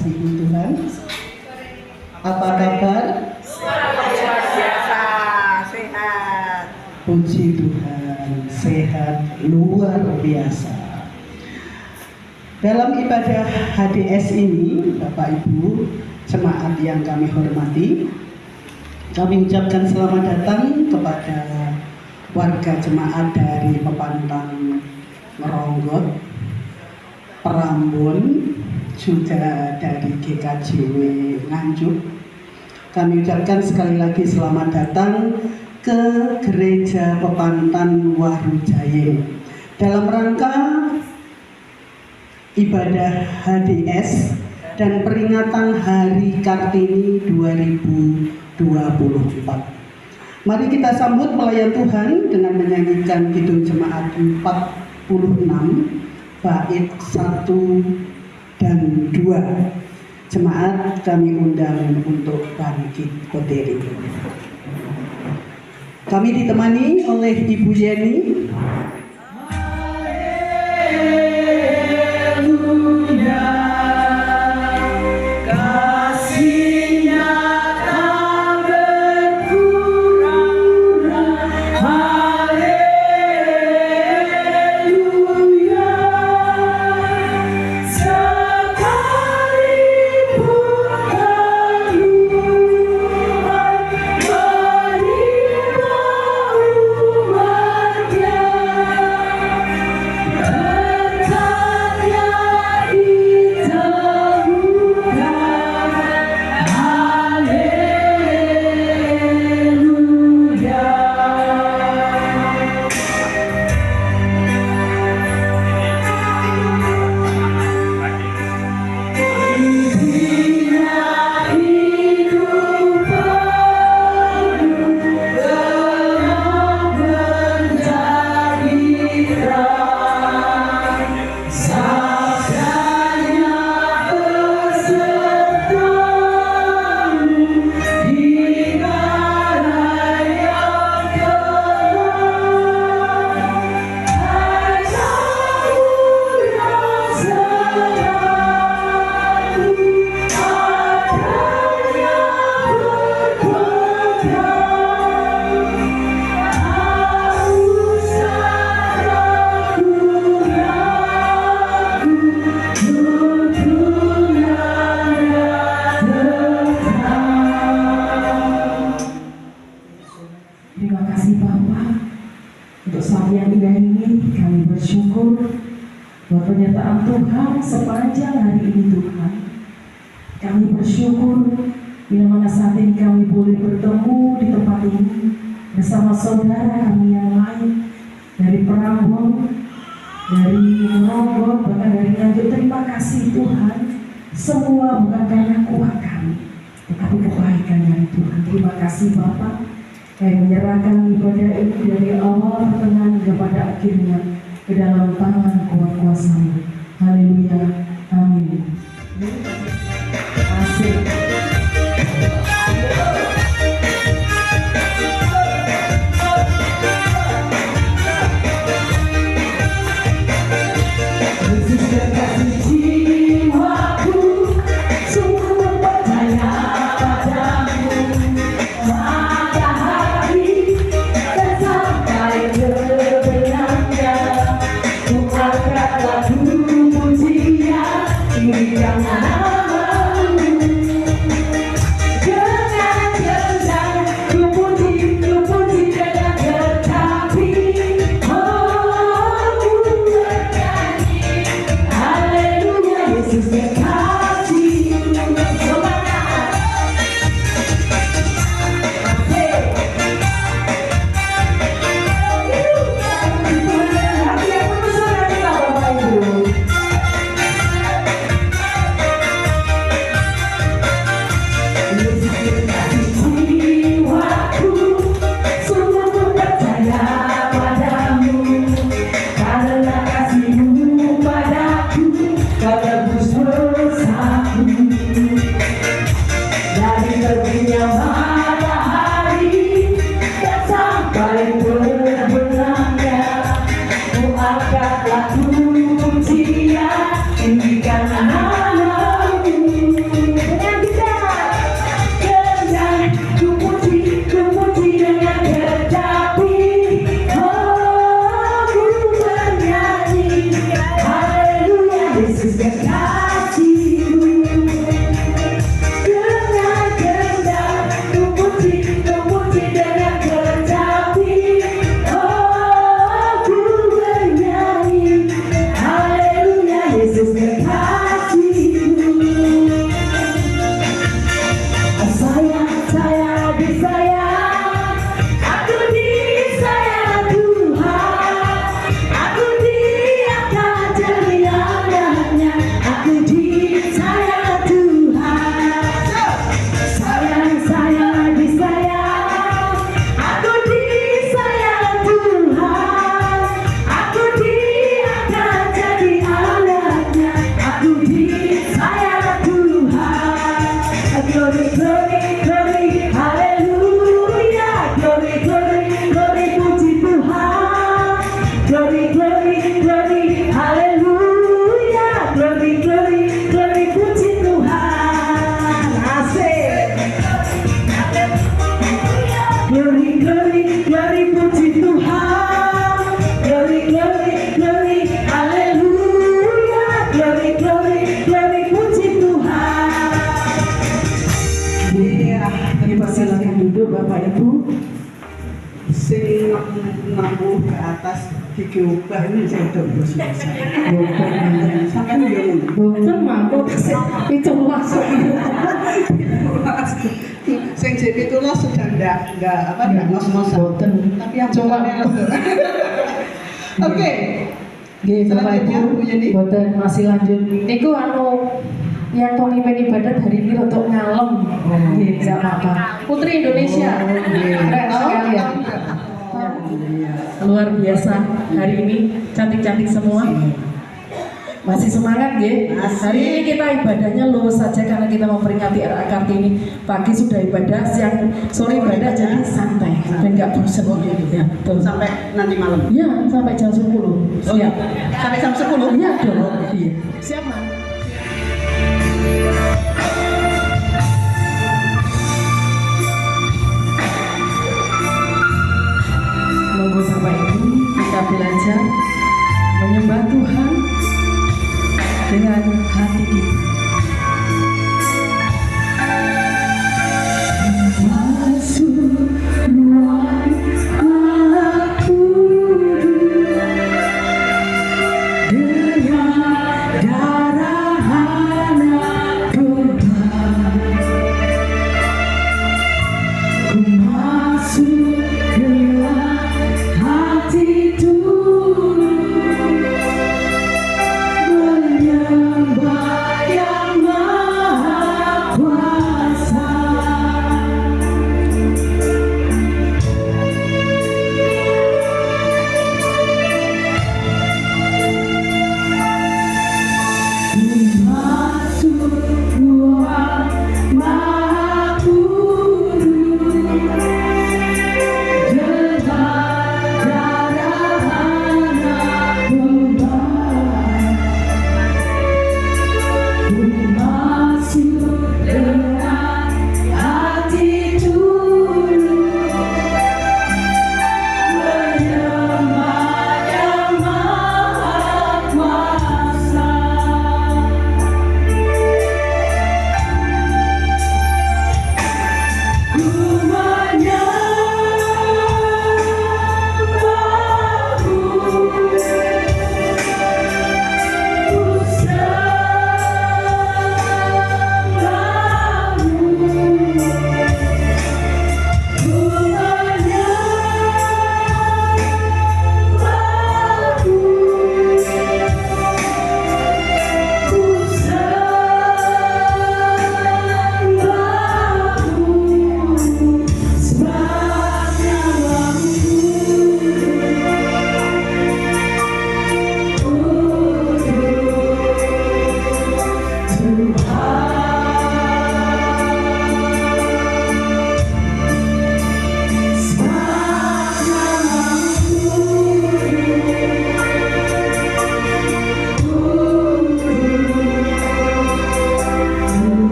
dikasihi Tuhan. Apa kabar? Luar biasa, sehat. Puji Tuhan, sehat luar biasa. Dalam ibadah HDS ini, Bapak Ibu jemaat yang kami hormati, kami ucapkan selamat datang kepada warga jemaat dari Pepantang Ngeronggot, Perambon, juga dari GKJW Nganjuk. Kami ucapkan sekali lagi selamat datang ke Gereja Pepantan Warujaye dalam rangka ibadah HDS dan peringatan Hari Kartini 2024. Mari kita sambut pelayan Tuhan dengan menyanyikan Kidung Jemaat 46 bait 1 dan 2. Jemaat kami undang untuk bangkit berdiri. Kami ditemani oleh Ibu Yeni. Terima kasih Bapak untuk saat yang indah ini. Kami bersyukur buat pernyataan Tuhan sepanjang hari ini Tuhan. Kami bersyukur bila mana saat ini kami boleh bertemu di tempat ini bersama saudara kami yang lain dari Perambon, dari Ngeronggot, bahkan dari Nganjuk. Terima kasih Tuhan. Semua bukan karena kuat kami, tetapi kebaikan dari Tuhan. Terima kasih Bapak. Saya menyerahkan ibadah ini dari awal pertengahan kepada akhirnya ke dalam tangan kuat kuasa-Mu. Haleluya. Amin. Asik. Yesus kekasih jiwaku, sungguh percaya padamu. Angkatlah pujian, tinggikan namamu. glory, haleluya. Glory, glory, glory, puji Tuhan. Glory, glory, glory, haleluya. Glory, glory, glory, puji Tuhan. Asik. Glory, glory, glory, puji Tuhan. Glory, glory, glory, haleluya. Glory, glory, glory, puji Tuhan. Iya, terima kasih. Silakan duduk Bapak Ibu. Sing nabuh ke atas kiki ubah ini saya udah bersuasa. Sampai dia Bukan mampu itu masuk. Sing jadi itulah sudah enggak ngos-ngosan. Boten. Tapi yang Cuma Oke. Nggih, Bapak Selanjutnya, Ibu, Bu Yeni. boten masih lanjut. Niku yang pemimpin ibadat hari ini untuk ngalem. Nggih, enggak apa-apa. Putri Indonesia. Keren sekali ya. Luar biasa hari ini, cantik-cantik semua. Masih semangat nggih? Hari ini kita ibadahnya lulus saja karena kita memperingati RA Kartini. Pagi sudah ibadah, siang sore ibadah, jadi santai dan nggak bosan ya. Betul. Sampai nanti malam. Ya, sampai jam 10. Siap. Sampai jam 10. Iya dong. Iya. Siap, Mas. Monggo Bapak Ibu, kita belajar menyembah Tuhan dengan hati kita. Masuk ruang aku dengan darah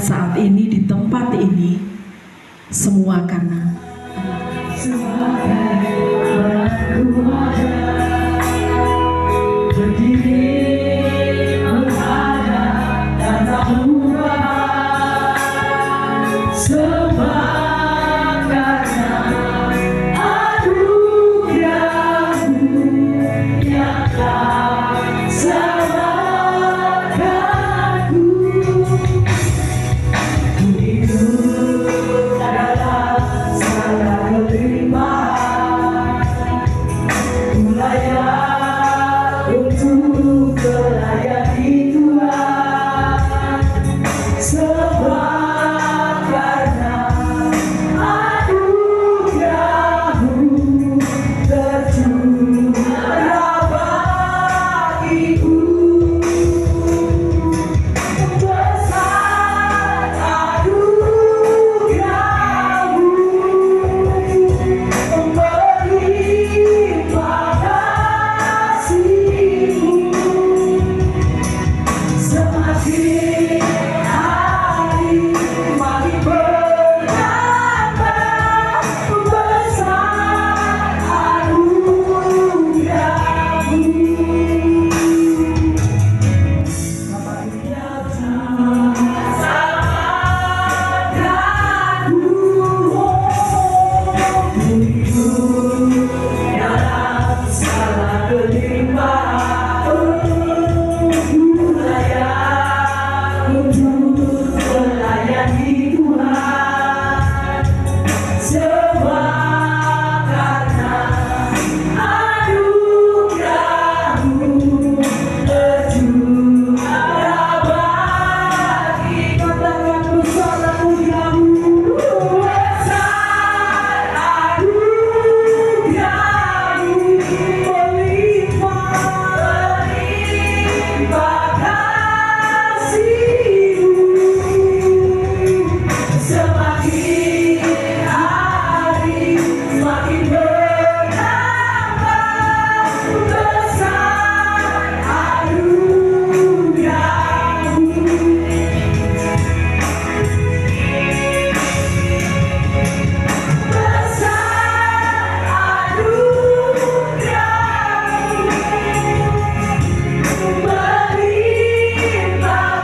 saat ini di tempat ini, semua karena berdiri menghadap dan tak berubah, semua karena anugerah-Mu yang telah selamatkanku. Ku hidup dalam segala kelimpahan, ku layak untuk melayani Tuhan, sebab karena anugerah-Mu tercurah bagiku. Besar anugerah-Mu, melimpah kasih-Mu, semakin hari makin bertambah. Besar anugerah-Mu. Bapak nyata selamatkanku. Hidup dalam segala kelimpahan, ku layak untuk melayani Tuhan, sebab karena anugerah-Mu tercurah bagi. Katakan besar anugerah-Mu, besar anugerah-Mu, melimpah kasih-Mu, semakin hari semakin bertambah. Besar anugerah-Mu. Besar anugerah-Mu, melimpah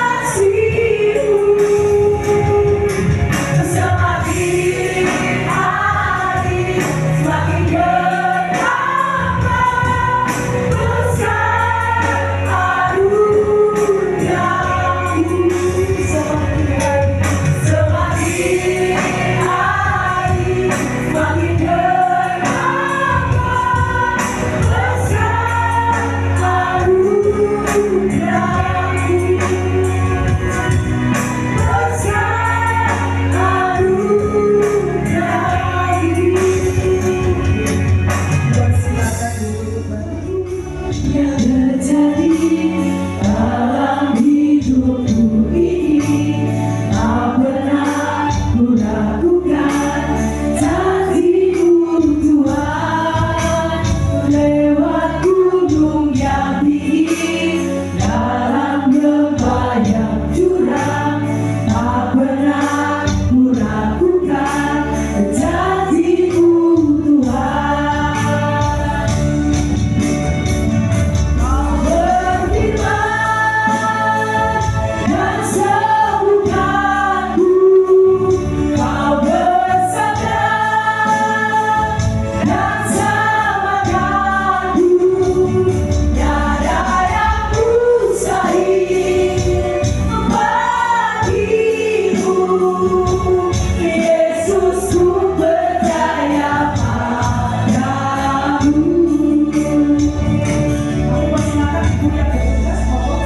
kasih-Mu, semakin hari semakin bertambah. Besar anugerah-Mu, semakin hari semakin bertambah. Besar yang terjadi dalam hidupku ini, tak pernah ku ragukan janji-Mu Tuhan. Lewat gunung yang tinggi, dalam lembah yang curam, tak pernah ku ragukan janji-Mu Tuhan. Kau berfirman dan sembuhkanku, Kau bersabda dan selamatkanku. Tiada yang mustahil bagimu, Yesus, ku percaya padamu. Aku persilakan Ibu yang bertugas, monggo.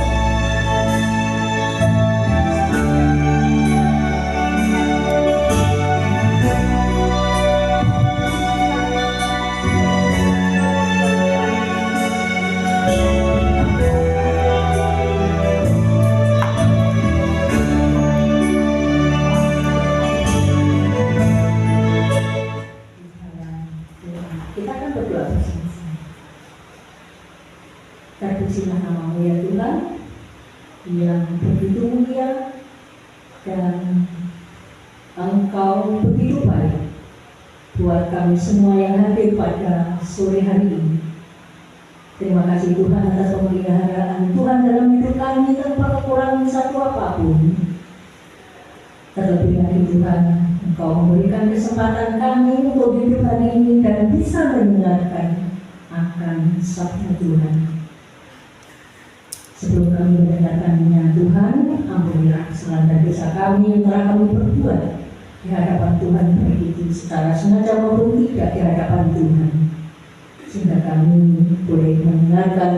dan Engkau begitu baik buat kami semua yang hadir pada sore hari ini. Terima kasih Tuhan atas pemeliharaan Tuhan dalam hidup kami tanpa kekurangan satu apapun. Terlebih lagi Tuhan, Engkau memberikan kesempatan kami untuk hidup hari ini dan bisa mendengarkan akan sabda Tuhan. Sebelum kami mendengarkannya Tuhan, ampunilah kesalahan dan dosa kami yang telah kami perbuat di hadapan Tuhan, baik itu secara sengaja maupun tidak di hadapan Tuhan, sehingga kami boleh mendengarkan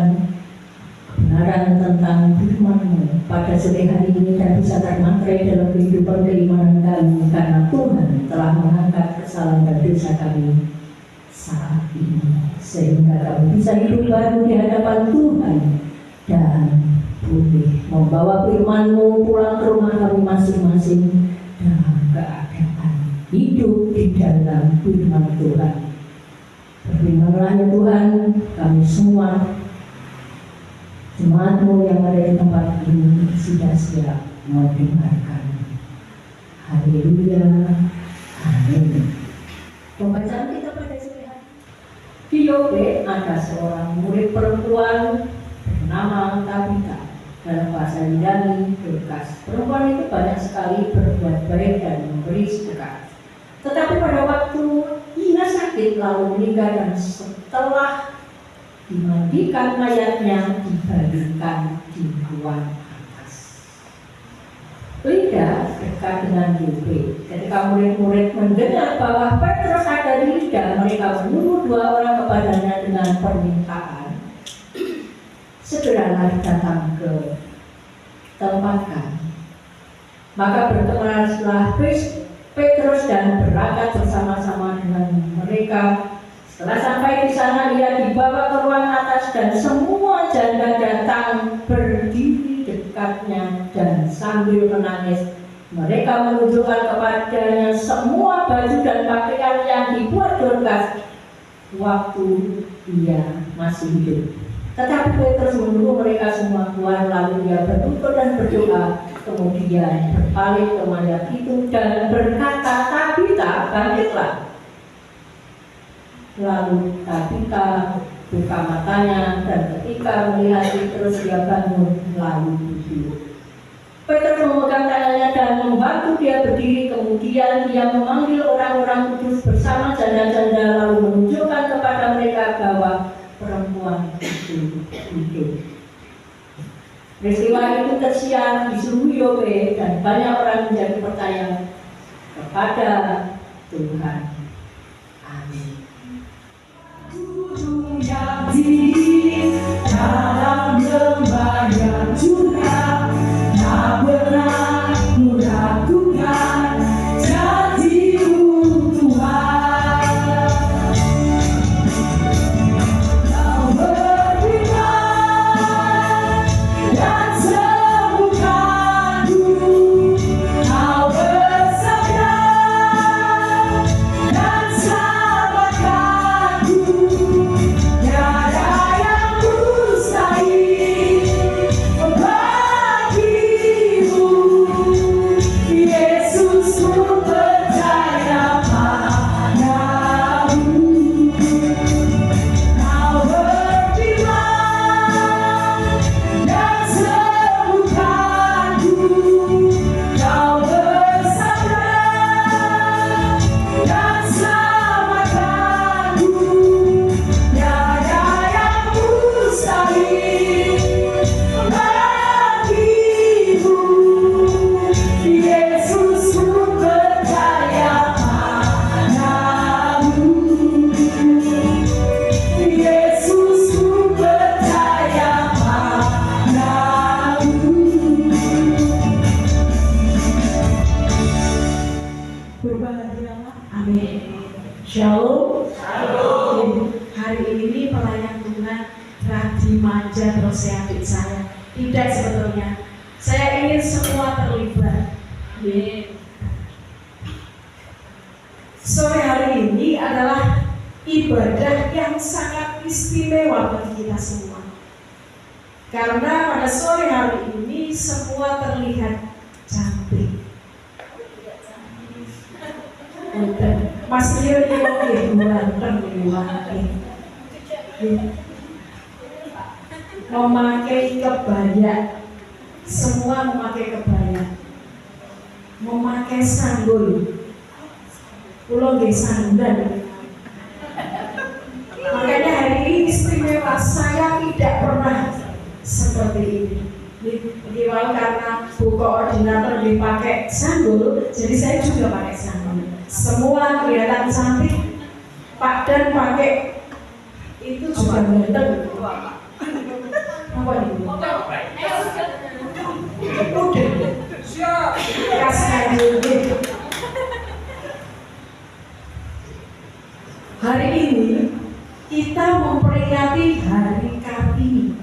kebenaran tentang firman-Mu pada sore hari ini dan bisa termaterai dalam kehidupan keimanan kami, karena Tuhan telah mengangkat kesalahan dan dosa kami saat ini, sehingga kami bisa hidup baru di hadapan Tuhan dan boleh membawa firman-Mu pulang ke rumah kami masing-masing dalam keadaan hidup di dalam firman Tuhan. Berfirmanlah ya Tuhan, kami semua jemaat-Mu yang ada di tempat ini sudah siap mendengarkan. Haleluya, amin. Pembacaan kita pada sore hari. Di Yobe ada seorang murid perempuan bernama Tabita. Dalam bahasa Yunani, Dorcas. Perempuan itu banyak sekali berbuat baik dan memberi sedekah. Tetapi pada waktu ia sakit lalu meninggal dan setelah dimandikan mayatnya dibaringkan di ruang atas. Lida dekat dengan Yobe. Ketika murid-murid mendengar bahwa Petrus ada di Lida, mereka menyuruh 2 orang kepadanya dengan permintaan, segeralah datang ke tempat kami. Maka berkenalah Petrus dan berangkat bersama-sama dengan mereka. Setelah sampai di sana, ia dibawa ke ruang atas dan semua janda datang berdiri dekatnya dan sambil menangis mereka menunjukkan kepadanya semua baju dan pakaian yang dibuat Dorcas waktu ia masih hidup. Tetapi Petrus menyuruh mereka semua keluar, lalu ia berlutut dan berdoa, kemudian berpaling ke mayat itu dan berkata, Tabita, bangkitlah. Lalu Tabita buka matanya dan ketika melihat Petrus dia bangun lalu duduk. Petrus memegang tangannya dan membantu dia berdiri, kemudian dia memanggil orang-orang kudus bersama janda-janda lalu menunjukkan kepada mereka bahwa perempuan itu hidup. Peristiwa itu tersiar di seluruh Yope dan banyak orang menjadi percaya kepada Tuhan. Amin. Dalam lembah yang curam, tak pernah meragukan janji-Mu Tuhan. Kau berfirman dan sembuhkanku, Kau bersabda dan selamatkanku. Tiada yang mustahil bagimu, Yesus, ku percaya padamu. Kau berfirman dan sembuhkanku, Kau bersabda dan selamatkanku. Tiada yang mustahil bagimu, Yesus, ku percaya padamu. Yesus, ku percaya padamu. Berbahagialah. Amin. Shalom. Hari ini pelayan Tuhan Radi manja terus sehatin saya. Tidak sebetulnya. Saya ingin semua terlibat. Sore hari ini adalah ibadah yang sangat istimewa bagi kita semua. Karena pada sore hari ini semua terlihat cantik. Mas Rio ini oke, ganteng memakai kebaya, semua memakai kebaya, memakai sanggul, pulau nggih sandal. Makanya hari ini istimewa, saya tidak pernah seperti ini. Walau karena bu koordinator dipakai sanggul, jadi saya juga pakai sanggul. Semua kelihatan cantik. Pak Dan pakai itu juga ganteng. Apa ini? Udah. Kasih hari ini kita memperingati Hari Kartini,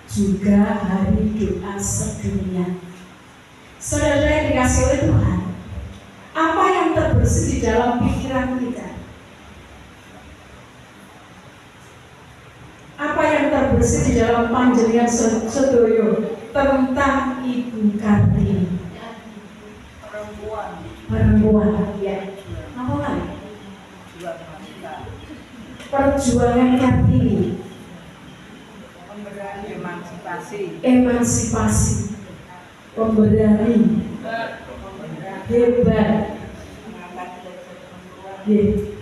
juga hari doa sedunia. Saudara yang dikasih oleh Tuhan, apa yang terbersih di dalam pikiran kita? Apa yang terbersih di dalam panjenengan sedoyo tentang Ibu Kartini? Perempuan, ya. Apa lagi? Perjuangan Kartini. Emansipasi, pemberani, hebat,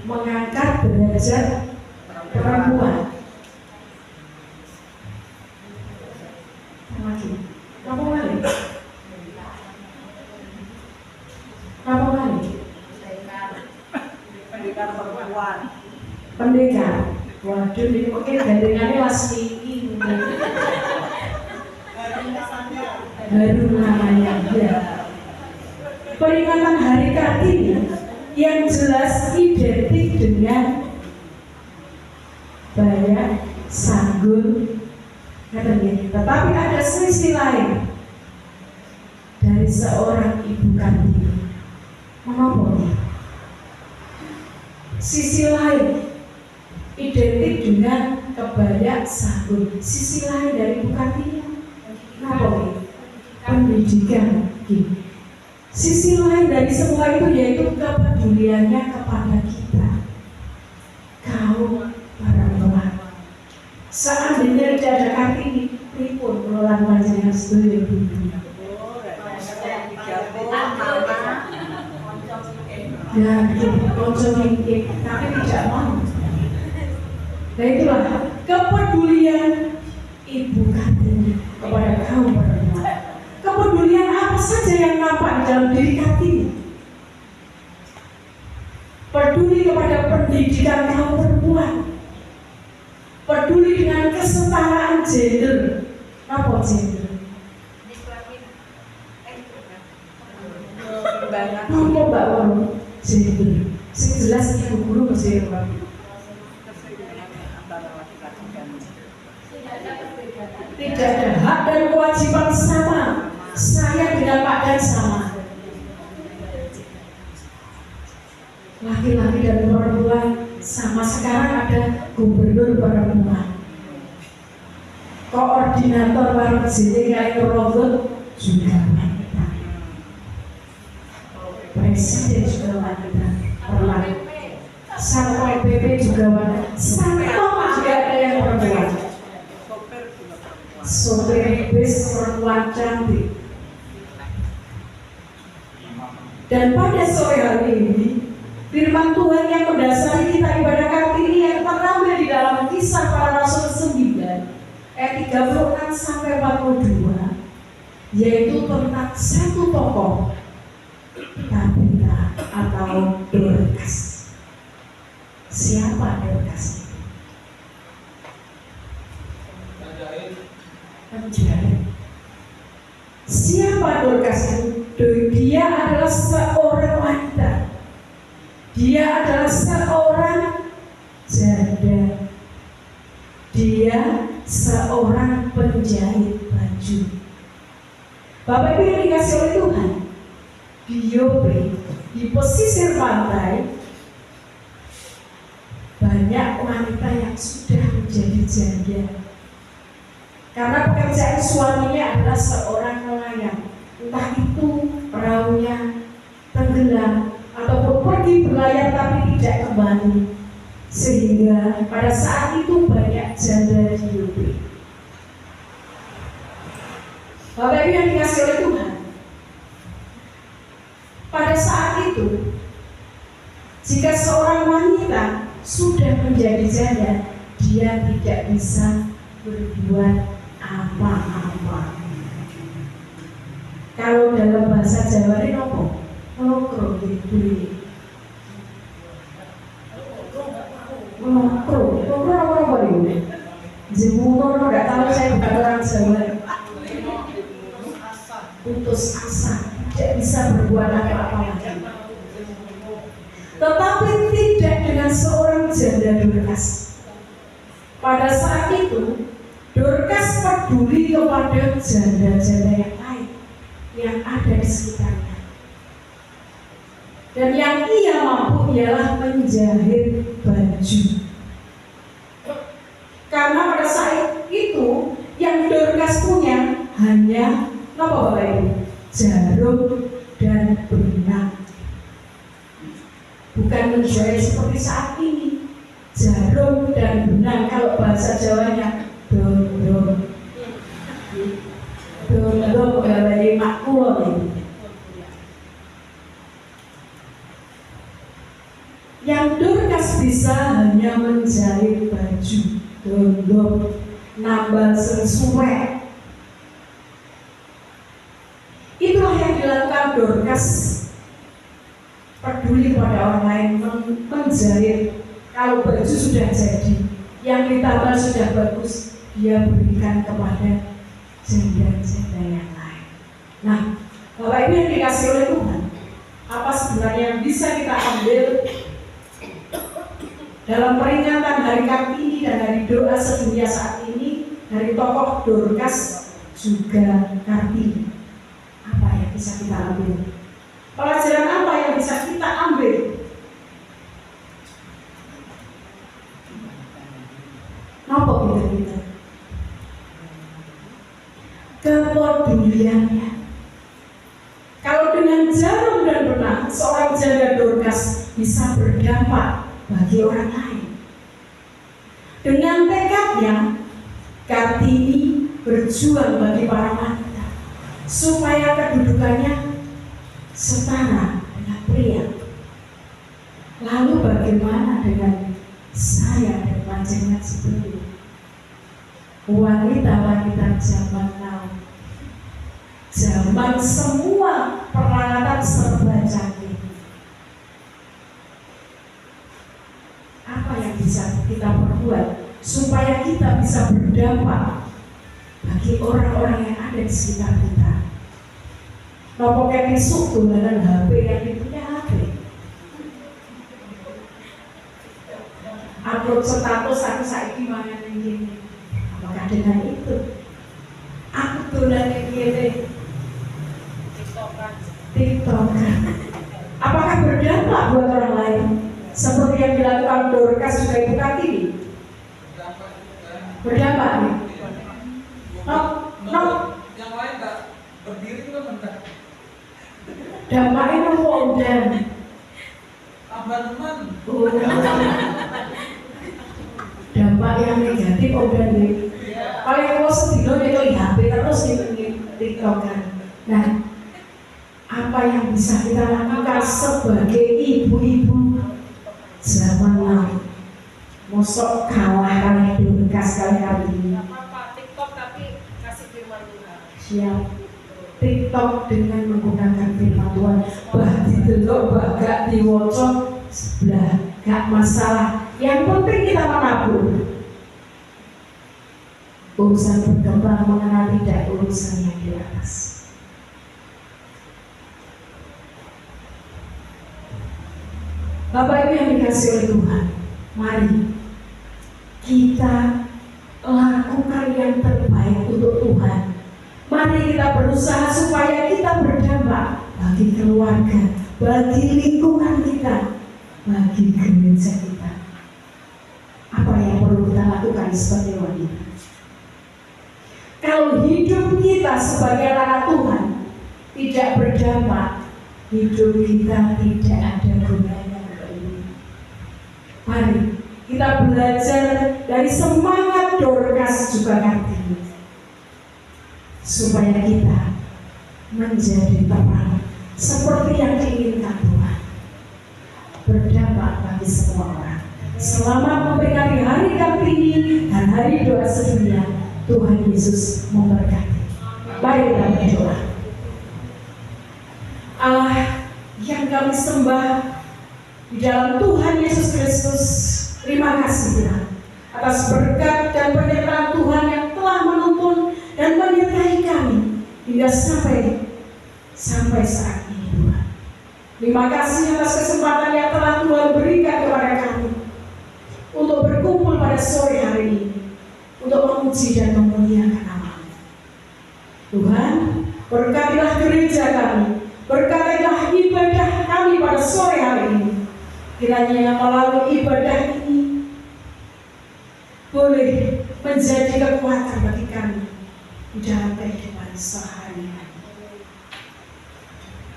mengangkat derajat perempuan. Apa lagi? Pendekar perempuan. Pendekar. Waduh, ini mungkin gandengannya Lasmini. Baru namanya ya. Peringatan Hari Kartini yang jelas identik dengan banyak sanggul, tetapi ada sisi lain dari seorang Ibu Kartini. Mengapa? Sisi lain identik dengan kebaya sanggul. Sisi lain dari Ibu Kartini apa? Pendidikan. Sisi lain dari semua itu yaitu kepeduliannya kepada kita, kaum perempuan. Seandainya tidak ada Kartini, pripun pengelolaan panjenengan sedaya ibu. Ya, konco mingkik, tapi tidak mau. Nah itulah kepedulian Ibu Kartini kepada kaum perempuan. Kepedulian apa saja yang nampak di dalam diri Kartini? Peduli kepada pendidikan kaum perempuan, peduli dengan kesetaraan gender. Apa gender? Apa Mbak Waru? Gender. Sing jelas ibu guru mesti tidak ada hak dan kewajiban sama. Saya dengan Pak Dan sama. Laki-laki dan perempuan sama. Sekarang ada gubernur perempuan, koordinator para JTK Robot juga wanita, presiden juga wanita, sampai PP juga wanita, sampai juga ada yang perempuan. Sopir bis perempuan cantik. Dan pada sore hari ini, firman Tuhan yang mendasari kita ibadah Kartini yang terambil di dalam Kisah Para Rasul 9 ayat 36 sampai 42, yaitu tentang satu tokoh, Tabita atau Dorcas. Siapa Dorcas? Penjahit. Siapa Dorcas itu? Dia adalah seorang wanita. Dia adalah seorang janda. Dia seorang penjahit baju. Bapak Ibu yang dikasih oleh Tuhan, di Yobe, di pesisir pantai, banyak wanita yang sudah menjadi janda. Karena pekerjaan suaminya adalah seorang nelayan, entah itu perahunya tenggelam ataupun pergi berlayar kembali, sehingga pada saat itu banyak janda di Yope. Bapak Ibu yang dikasih oleh Tuhan, pada saat itu jika seorang wanita sudah menjadi janda, dia tidak bisa berbuat apa-apa. Kalau dalam bahasa Jawa ini apa? Lokro gitu. Lokro apa ini? Jemur, nggak tahu, saya bukan orang Jawa. Putus asa, tidak bisa berbuat apa-apa lagi. Tetapi tidak dengan seorang janda Dorcas. Pada saat itu, Dorcas peduli kepada janda-janda yang lain yang ada di sekitarnya. Dan yang ia mampu ialah menjahit baju. Karena pada saat itu yang Dorcas punya hanya apa Bapak Ibu? Jarum dan benang. Bukan menjahit seperti saat ini. Jarum dan benang, kalau bahasa Jawanya dondong. Dondong dari makul ini. Yang Dorcas bisa hanya menjahit baju, dondong, nambal sesuai. Itulah yang dilakukan Dorcas, peduli pada orang lain, menjahit. Kalau baju sudah jadi, yang ditambal sudah bagus, dia berikan kepada janda-janda yang lain. Nah, Bapak Ibu yang dikasih oleh Tuhan, apa sebenarnya yang bisa kita ambil dalam peringatan Hari Kartini dan Hari Doa Sedunia saat ini dari tokoh Dorcas juga Kartini? Apa yang bisa kita ambil? Pelajaran apa yang bisa kita ambil? Apa kita? Kepeduliannya. Kalau dengan jarum dan benang, seorang janda Dorcas bisa berdampak bagi orang lain. Dengan tekadnya, Kartini berjuang bagi para wanita supaya kedudukannya setara dengan pria. Lalu bagaimana dengan saya dan panjenengan seperti wanita-wanita zaman now? Zaman semua peralatan serba canggih. Apa yang bisa kita perbuat supaya kita bisa berdampak bagi orang-orang yang ada di sekitar kita? Nopo kayak isuk dengan HP yang punya HP. Upload status aku saiki mangan ini. Apakah dengan itu aku tulen ini TikTokan? Apakah berdampak buat orang lain seperti yang dilakukan Dorcas juga Ibu Kartini? Berdampak nih. Yang lain tak berdiri juga bentar. Dampaknya nopo udan. Teman-teman. Dampak yang negatif udah nih. Paling kalau sedih itu HP terus di TikTokan. Nah, apa yang bisa kita lakukan sebagai ibu-ibu zaman now? Mosok kalah kali Dorcas kali ini. Apa TikTok tapi kasih firman Tuhan. Siap. TikTok dengan menggunakan firman Tuhan. Bah didelok, bah gak diwoco, sebelah gak masalah. Yang penting kita menabur. Urusan berkembang mengenal tidak urusan yang di atas. Bapak Ibu yang dikasih oleh Tuhan, mari kita lakukan yang terbaik untuk Tuhan. Mari kita berusaha supaya kita berdampak bagi keluarga, bagi lingkungan kita, bagi gereja kita. Apa yang perlu kita lakukan sebagai wanita? Kalau hidup kita sebagai anak Tuhan tidak berdampak, hidup kita tidak ada gunanya. Mari kita belajar dari semangat Dorcas juga Kartini, supaya kita menjadi terang seperti yang diinginkan Tuhan, berdampak bagi semua orang. Selamat memperingati Hari Kartini dan Hari Doa Sedunia. Tuhan Yesus memberkati. Mari kita berdoa. Allah yang kami sembah di dalam Tuhan Yesus Kristus, terima kasih Tuhan atas berkat dan penyertaan Tuhan yang telah menuntun dan menyertai kami hingga sampai saat ini Tuhan. Terima kasih atas kesempatan yang telah Tuhan berikan kepada kami untuk berkumpul pada sore hari ini untuk memuji dan memuliakan nama-Mu. Tuhan, berkatilah gereja kami, berkatilah ibadah kami pada sore hari ini. Kiranya melalui ibadah ini boleh menjadi kekuatan bagi kami di dalam kehidupan sehari-hari.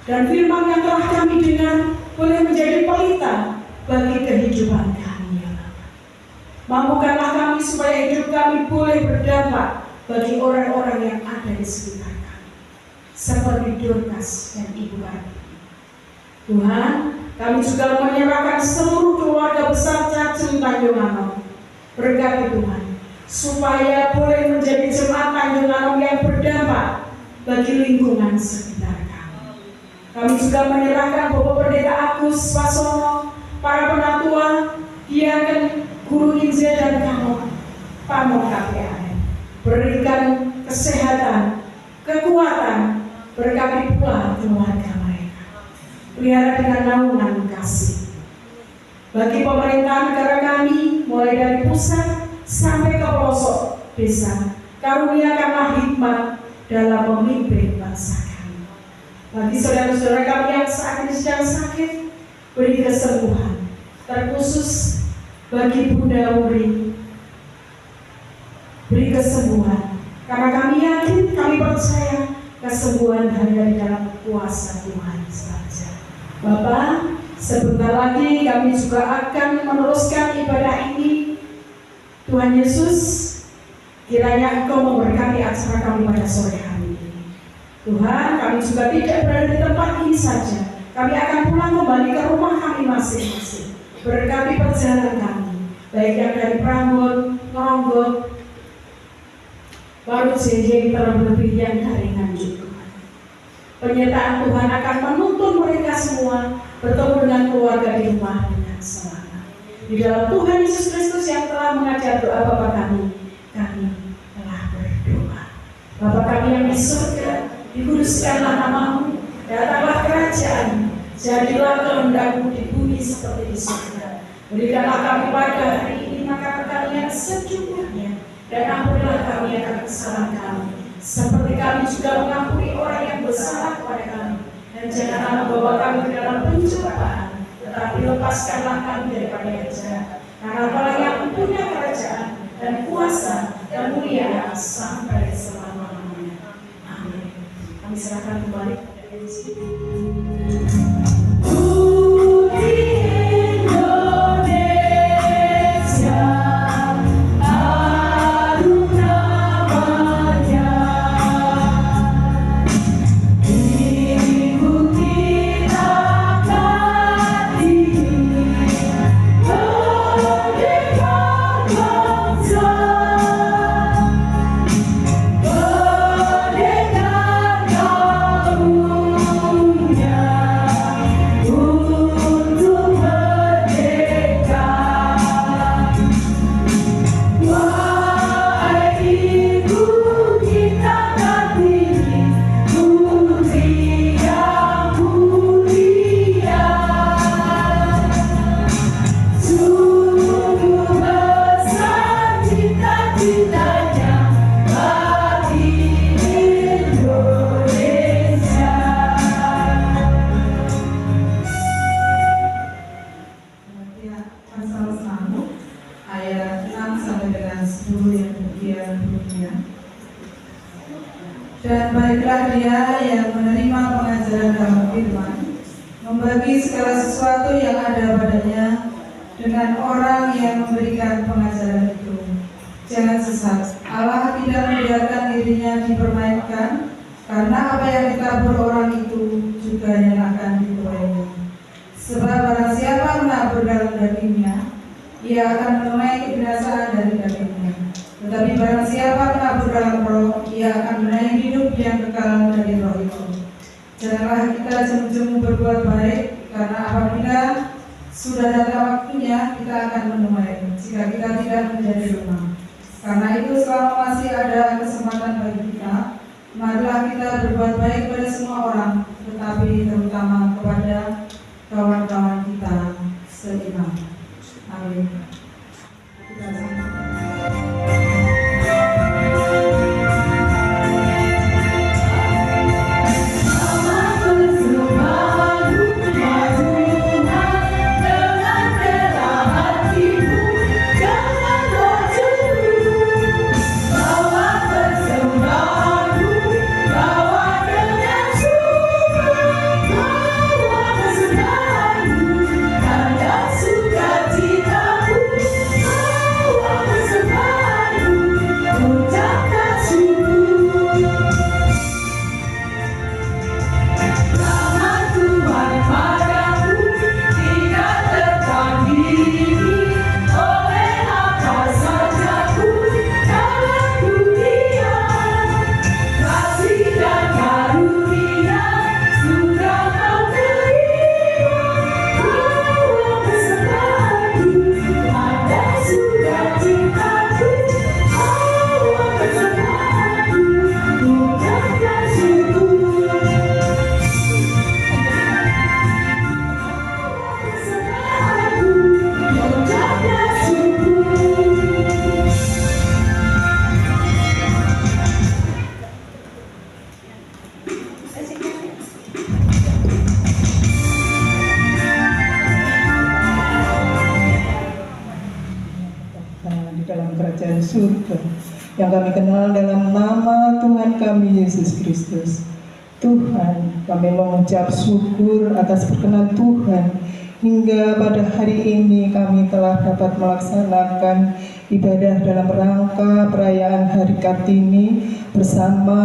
Dan firman yang telah kami dengar boleh menjadi pelita bagi kehidupan kami, ya Allah. Mampukanlah kami supaya hidup kami boleh berdampak bagi orang-orang yang ada di sekitar kami, seperti Dorcas dan Ibu Kartini. Tuhan, kami juga menyerahkan seluruh keluarga besar Cacing Tanjung Anom. Berkati Tuhan, supaya boleh menjadi jemaat Tanjung Anom yang berdampak bagi lingkungan sekitar kami. Kami juga menyerahkan Bapak Pendeta Agus Pasono, para penatua, diaken, guru Injil dan pamong KPAN. Berikan kesehatan, kekuatan, berkati pula keluarga mereka. Pelihara dengan naungan kasih. Bagi pemerintah negara kami, mulai dari pusat sampai ke pelosok desa, karuniakanlah hikmat dalam memimpin bangsa kami. Bagi saudara-saudara kami yang saat ini sedang sakit, beri kesembuhan, terkhusus bagi Bunda Wuri, beri kesembuhan, karena kami yakin, kami percaya kesembuhan hanya di dalam kuasa Tuhan saja. Bapak, sebentar lagi kami juga akan meneruskan ibadah ini. Tuhan Yesus, kiranya Engkau memberkati acara kami pada sore hari ini. Tuhan, kami juga tidak berada di tempat ini saja. Kami akan pulang kembali ke rumah kami masing-masing. Berkati perjalanan kami, baik yang dari Prambon, Ngeronggot, baru JJ terlebih yang dari Nganjuk. Penyertaan Tuhan akan menuntun mereka semua bertemu dengan keluarga di rumah dengan selamat. Di dalam Tuhan Yesus Kristus yang telah mengajar doa Bapa kami telah berdoa. Bapa kami yang di surga, dikuduskanlah nama-Mu, datanglah kerajaan-Mu, jadilah kehendak-Mu di bumi seperti di surga. Berikanlah kami pada hari ini makanan kami yang secukupnya, dan ampunilah kami akan kesalahan kami, seperti kami juga mengampuni orang yang bersalah kepada kami. Dan janganlah membawa kami ke dalam pencobaan, tetapi lepaskanlah kami daripada yang jahat. Karena Allah yang mempunyai kerajaan dan kuasa dan mulia sampai selama-lamanya. Amin. Kami serahkan kembali kepada Yesus. Dan baiklah dia yang menerima pengajaran dalam firman, membagi segala sesuatu yang ada padanya dengan orang yang memberikan pengajaran itu. Jangan sesat, Allah tidak membiarkan dirinya dipermainkan, karena apa yang ditabur orang itu juga yang akan dituai. Sebab barang siapa menabur dalam dagingnya, ia akan menuai kebinasaan dari dagingnya. Tetapi barang siapa menabur dalam roh, ia akan menuai hidup yang kekal dari roh itu. Janganlah kita jemu-jemu berbuat baik, karena apabila sudah datang waktunya, kita akan menuai jika kita tidak menjadi lemah. Karena itu selama masih ada kesempatan bagi kita, marilah kita berbuat baik pada semua orang, tetapi terutama kepada kawan-kawan kita seiman. Amin. Surga yang kami kenal dalam nama Tuhan kami Yesus Kristus. Tuhan, kami mengucap syukur atas perkenan Tuhan hingga pada hari ini kami telah dapat melaksanakan ibadah dalam rangka perayaan Hari Kartini bersama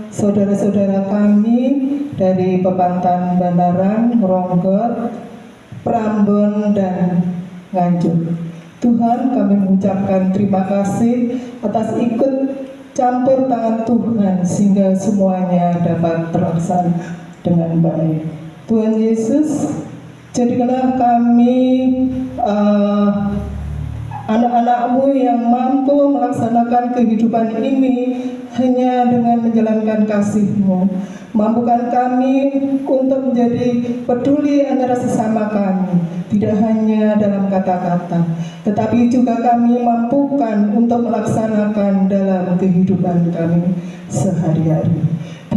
saudara-saudara kami dari Pepantan Bantaran, Ronggot, Prambon, dan Nganjuk. Tuhan, kami mengucapkan terima kasih atas ikut campur tangan Tuhan sehingga semuanya dapat terlaksana dengan baik. Tuhan Yesus, jadikanlah kami anak-anak-Mu yang mampu melaksanakan kehidupan ini hanya dengan menjalankan kasih-Mu. Mampukan kami untuk menjadi peduli antara sesama kami, tidak hanya dalam kata-kata, tetapi juga kami mampukan untuk melaksanakan dalam kehidupan kami sehari-hari.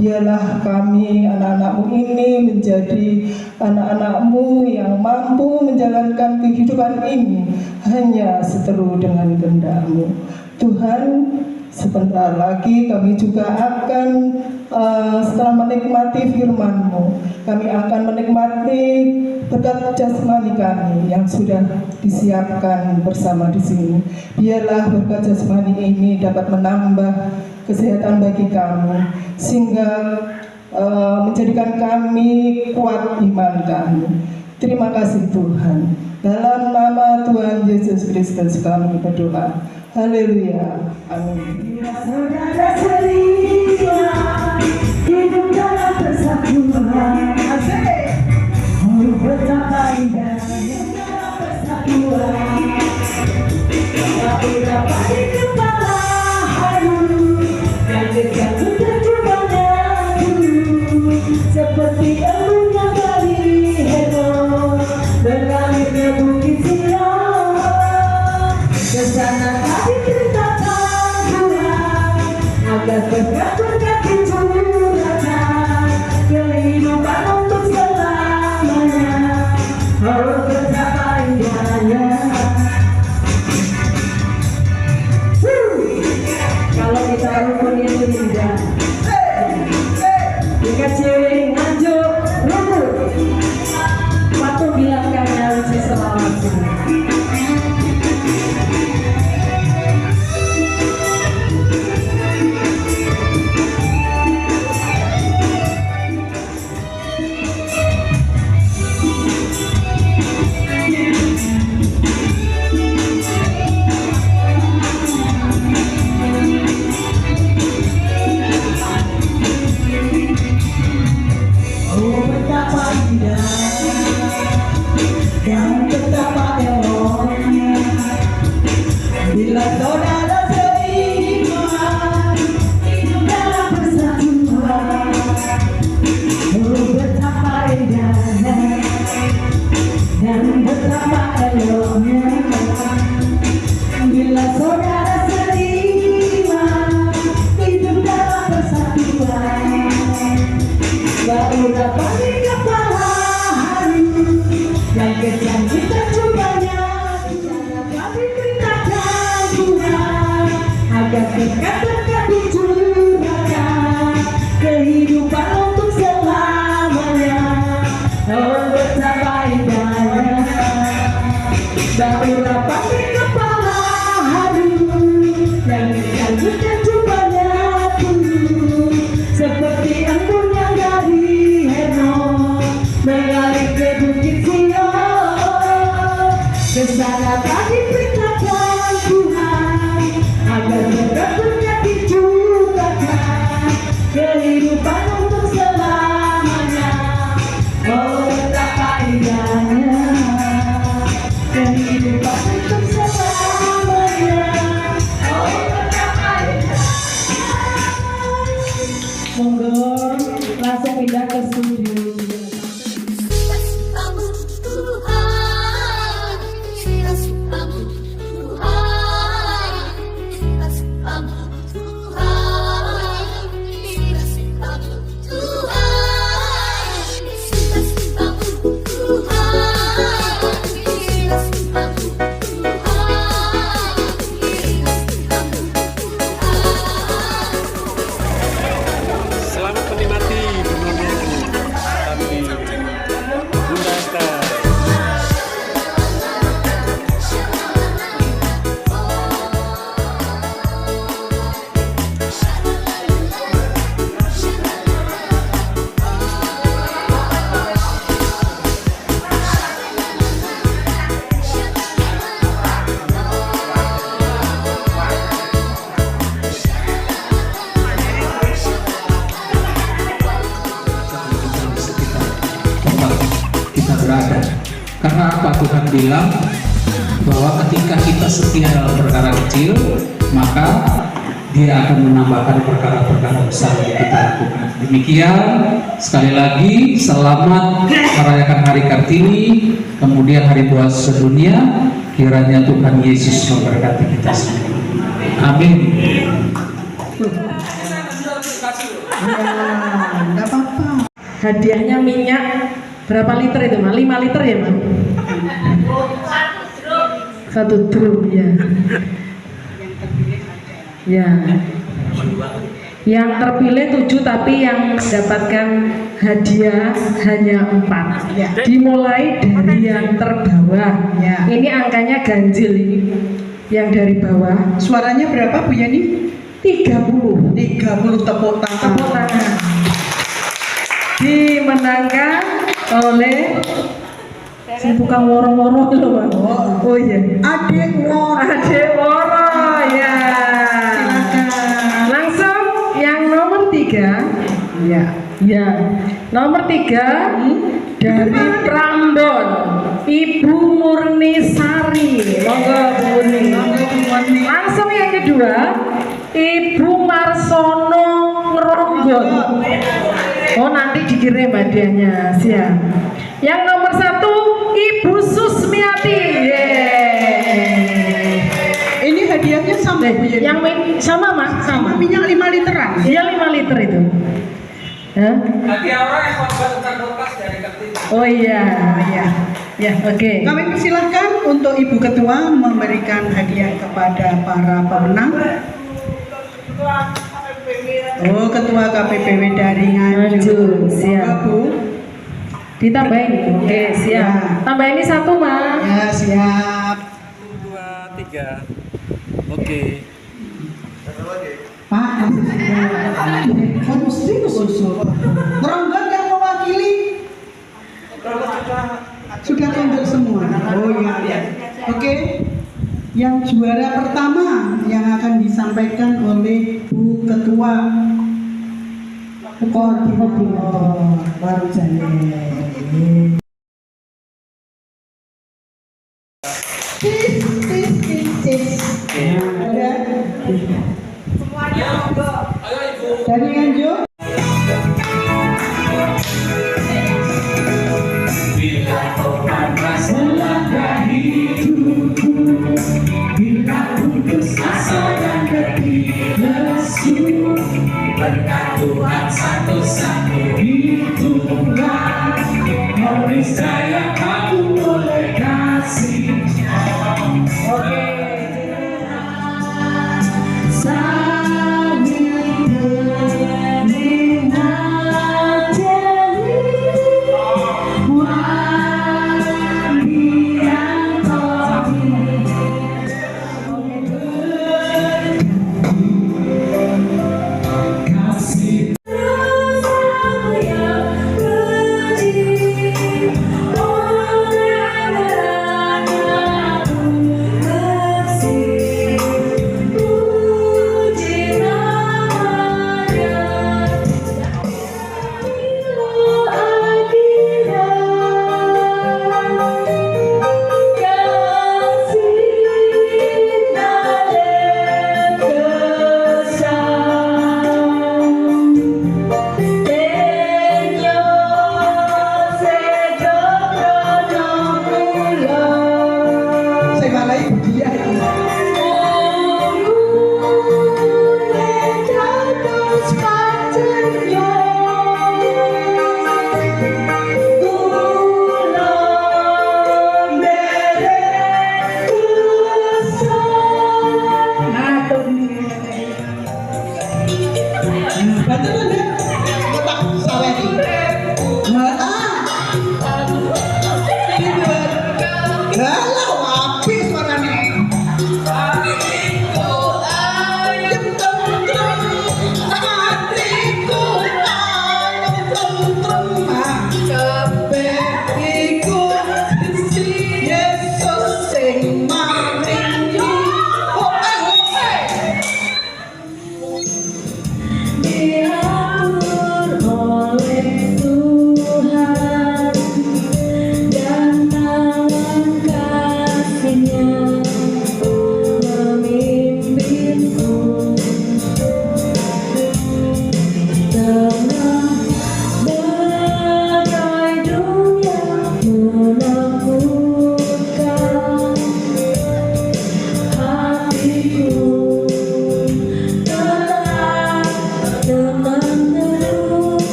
Biarlah kami anak-anak-Mu ini menjadi anak-anak-Mu yang mampu menjalankan kehidupan ini hanya seteru dengan kehendak-Mu. Tuhan, sebentar lagi kami juga akan setelah menikmati firman-Mu, kami akan menikmati berkat jasmani kami yang sudah disiapkan bersama di sini. Biarlah berkat jasmani ini dapat menambah kesehatan bagi kami, sehingga menjadikan kami kuat iman kami. Terima kasih Tuhan. Dalam nama Tuhan Yesus Kristus kami berdoa. Haleluya. Amin. Saudara setia, hidup dalam persatuan. Oh, betapa indahnya dalam persatuan. Tapi dapat di kepala haru, dan terjatuh terjebaknya dulu, seperti embunnya dari Hebron, berlari ke bukit Sion. Kesana kami ceritakan Tuhan, agar berkat-berkat dicurahkan, kehidupan untuk selamanya. Oh, betapa indahnya. Dan betapa eloknya bila saudara seiman hidup dalam persatuan. Oh, betapa indahnya dan betapa eloknya bila saudara seiman hidup dalam persatuan. Baru dapat di kepala hari yang kejam kita cobanya. Cara kami perintahkan Tuhan agar dekat-dekat dicurahkan kehidupan untuk selamanya. Oh, betapa indahnya baru dapat di kepala hari yang kejam kita cobanya dulu. Seperti embun yang dari Hermon mengalir ke Bukit Sion, kesana tadi perintahkan Tuhan agar berat-berat dicurahkan kehidupan untuk selamanya. Oh, betapa indahnya kehidupan untuk selamanya. Oh, betapa indahnya. Monggo langsung pindah ke studio. Selamat menikmati benungnya tapi Bunda Esther. Tempat kita berada. Karena apa Tuhan bilang bahwa ketika kita setia dalam perkara kecil, maka Dia akan menambahkan perkara-perkara besar yang kita lakukan. Demikian, sekali lagi selamat merayakan Hari Kartini, kemudian Hari Puasa Sedunia. Kiranya Tuhan Yesus memberkati kita semua. Amin. Ya, enggak apa-apa. Hadiahnya minyak berapa liter itu, Ma? 5 liter ya, Ma? 1 drum ya. Ya. Yang terpilih 7 tapi yang mendapatkan hadiah hanya 4. Ya. Dimulai dari yang terbawah. Ya. Ini angkanya ganjil ini. Yang dari bawah Suaranya berapa Bu Yani? 30. 30 tepuk tangan. Tepuk tangan. Dimenangkan oleh si tukang woro-woro loh, Bang. Oh iya. Adik Woro. Adik Woro ya. Silakan. Langsung yang nomor 3. Ya. Ya. Nomor 3 dari Prambon, Ibu Murni Sari. Monggo Bu Murni. Langsung yang kedua, Ibu Marsono Ngeronggot. Oh, nanti dikirim hadiahnya, siap. Yang nomor 1, Ibu Susmiati. Ini hadiahnya sama Bu Yani. Yang sama, Mas? Sama. Minyak 5 literan. Iya, 5 liter itu. Hah? Hadiah orang yang khotbah tentang Dorcas dari Kartini. Oh iya, ya. Ya, oke. Kami persilahkan untuk Ibu Ketua memberikan hadiah kepada para pemenang. Oh, Ketua KPPW dari Nganjuk. Siap. Bu. Ditambahin. Oke, siap. Tambah ini 1, Mas. Ya, siap. 2, 3. Oke. Pak, kan mesti kesusul. Ngeronggot yang mewakili sudah tunjuk semua. Oh iya. Oke. Yang juara pertama yang akan disampaikan oleh Bu Ketua Koordinator Baru Jane. Ada? Semuanya monggo. Dari Nganjuk? Bila kau panas melangkah hidupku, bila putus asa dan letih lesu, berkat Tuhan satu-satu itulah niscaya kamu boleh kasih.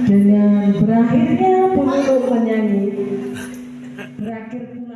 Dengan berakhirnya penutup menyanyi berakhir